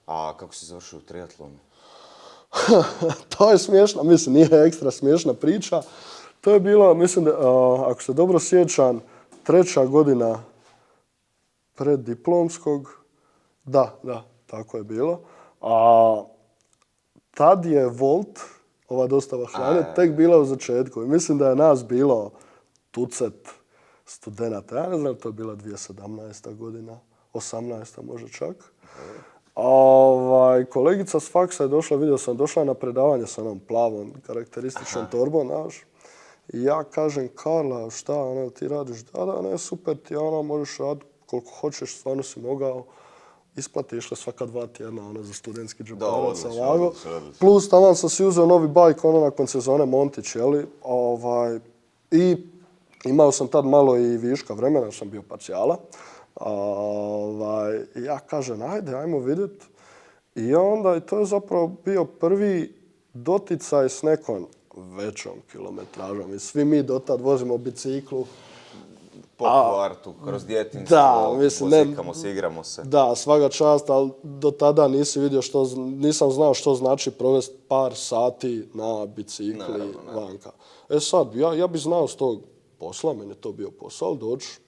A kako si završio u triatlonu? To je smiješno, mislim, nije ekstra smiješna priča. To je bilo, mislim, ako se dobro sjećam, 3. godina preddiplomskog. Da, tako je bilo. A tad je Volt, ova dostava hrane, tek bila u začetku. I mislim da je nas bilo tucet studenata. Ja ne znam, to je bila 2017. godina, 18. možda čak. Kolegica s faksa je došla, vidio sam, došla na predavanje sa onom plavom, karakterističnom torbom, znaš. I ja kažem, Karla, šta, ti radiš? Da, ne, super, ti možeš raditi koliko hoćeš, stvarno si mogao. Isplate išle svaka 2 tjedna, za studentski džeparac. Plus, tamo sam si uzeo novi bajk, nakon sezone Montić, jeli? I imao sam tad malo i viška vremena, sam bio parcijala. Ja kažem, ajmo vidjeti. I onda to je zapravo bio prvi doticaj s nekom većom kilometražom. I svi mi dotad vozimo biciklu. Po kvartu, kroz djetinjstvo, muzikamo se, igramo se. Da, svaka čast, ali do tada nisam znao što znači provesti par sati na bicikli vanka. Sad, ja bi znao s tog posla, meni je to bio posao, doći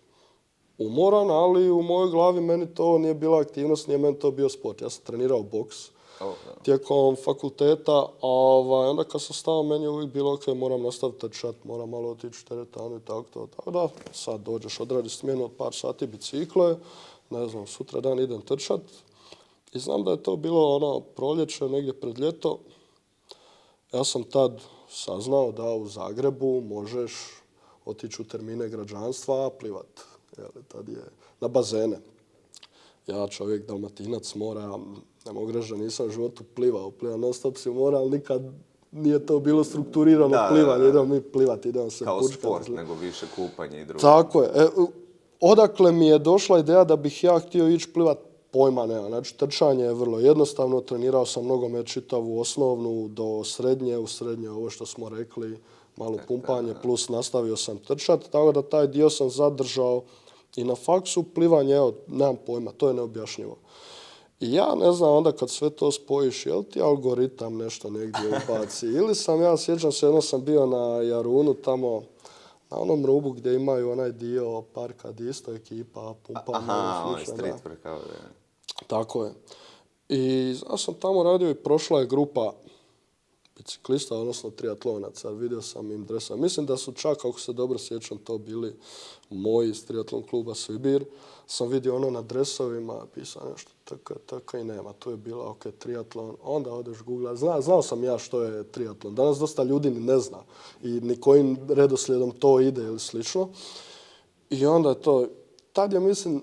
umoran, ali u mojoj glavi meni to nije bila aktivnost, nije meni to bio sport. Ja sam trenirao boks tijekom fakulteta, onda kad sam stao, meni je uvijek bilo ok, moram nastaviti trčat, moram malo otići u teretanu i tako to. Tako da, sad dođeš, odradiš smjenu od par sati bicikle, ne znam, sutra dan idem trčat. I znam da je to bilo proljeće, negdje pred ljeto. Ja sam tad saznao da u Zagrebu možeš otići u termine građanstva, plivat. Tad je na bazene. Ja, čovjek Dalmatinac, mora, ne mogu reći da nisam u životu plivao non stop si mora, ali nikad nije to bilo strukturirano plivanje. Idemo mi plivati, idemo se kao pučkati. Kao sport, nego više kupanje i drugo. Tako je. Odakle mi je došla ideja da bih ja htio ići plivat, pojma nema. Znači, trčanje je vrlo jednostavno. Trenirao sam nogomet čitavu osnovnu do srednje. U srednje ovo što smo rekli, malo pumpanje, plus nastavio sam trčat. Tako da taj dio sam zadržao i na faksu. Plivanje, nemam pojma, to je neobjašnjivo. I ja ne znam, onda kad sve to spojiš, je li ti algoritam nešto negdje ubaci? Ili sjećam se, jedno sam bio na Jarunu tamo, na onom rubu gdje imaju onaj dio parka gdje isto ekipa, pumpanje. Onaj street workout. Tako je. I ja sam tamo radio i prošla je grupa biciklista, odnosno triatlonaca. Vidio sam im dresa. Mislim da su čak, ako se dobro sjećam, to bili moji iz triatlon kluba Svibir. Sam vidio na dresovima, pisao nešto, tako i nema. Tu je bila, ok, triatlon. Onda odeš googla. Znao sam ja što je triatlon. Danas dosta ljudi ni ne zna. I ni kojim redoslijedom to ide ili slično. I onda je to, tad je, mislim,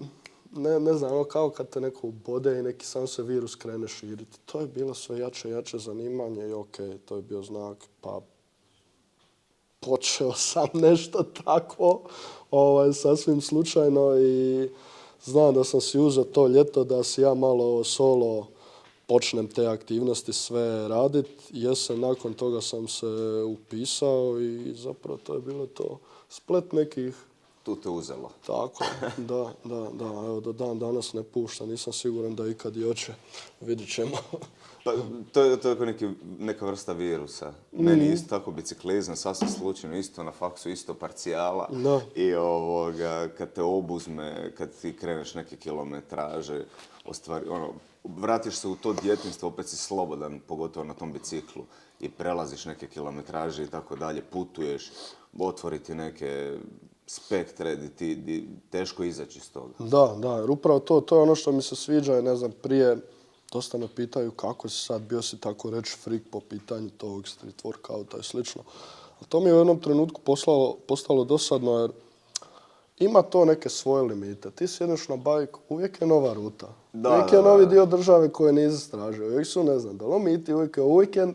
ne znam, kao kad te neko ubode i neki sam se virus krene širiti. To je bilo sve jače zanimanje i ok, to je bio znak, pa počeo sam nešto tako, sasvim slučajno i znam da sam si uzeo to ljeto da si ja malo solo počnem te aktivnosti sve raditi. Jesen nakon toga sam se upisao i zapravo to je bilo to splet nekih. Tu te uzelo. Tako, da. Evo, do dan danas ne pušta, nisam siguran da ikad i hoće. Vidit ćemo. Pa, to je kao neka vrsta virusa. Meni isto tako biciklizam, sasvim slučajno, isto na faksu, isto parcijala. Da. I kad te obuzme, kad ti kreneš neke kilometraže, vratiš se u to djetinjstvo, opet si slobodan, pogotovo na tom biciklu. I prelaziš neke kilometraže i tako dalje, putuješ, otvoriti neke spektre gdje ti teško izaći iz toga. Da, jer upravo to je ono što mi se sviđa. Ne znam, prije dosta me pitaju kako si sad, bio si tako reći freak po pitanju tog street workouta i slično. A to mi je u jednom trenutku postalo dosadno jer ima to neke svoje limite. Ti sjedneš na bajk, uvijek je nova ruta. Uvijek je novi dio države koje nisi istražio. Uvijek su, ne znam, dolomiti, uvijek je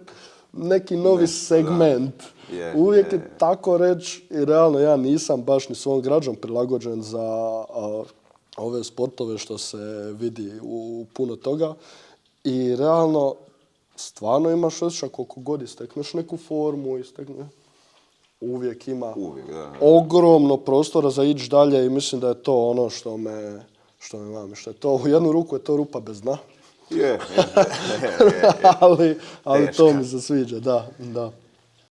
neki novi segment. Uvijek je tako reći i realno ja nisam baš ni svom građom prilagođen za ove sportove što se vidi u puno toga. I realno stvarno imaš osjećaj koliko god istekneš neku formu, uvijek ima ogromno prostora za ići dalje i mislim da je to ono što me mami. Što je to, u jednu ruku je to rupa bez dna. Je. ali to Teška. mi se sviđa, da.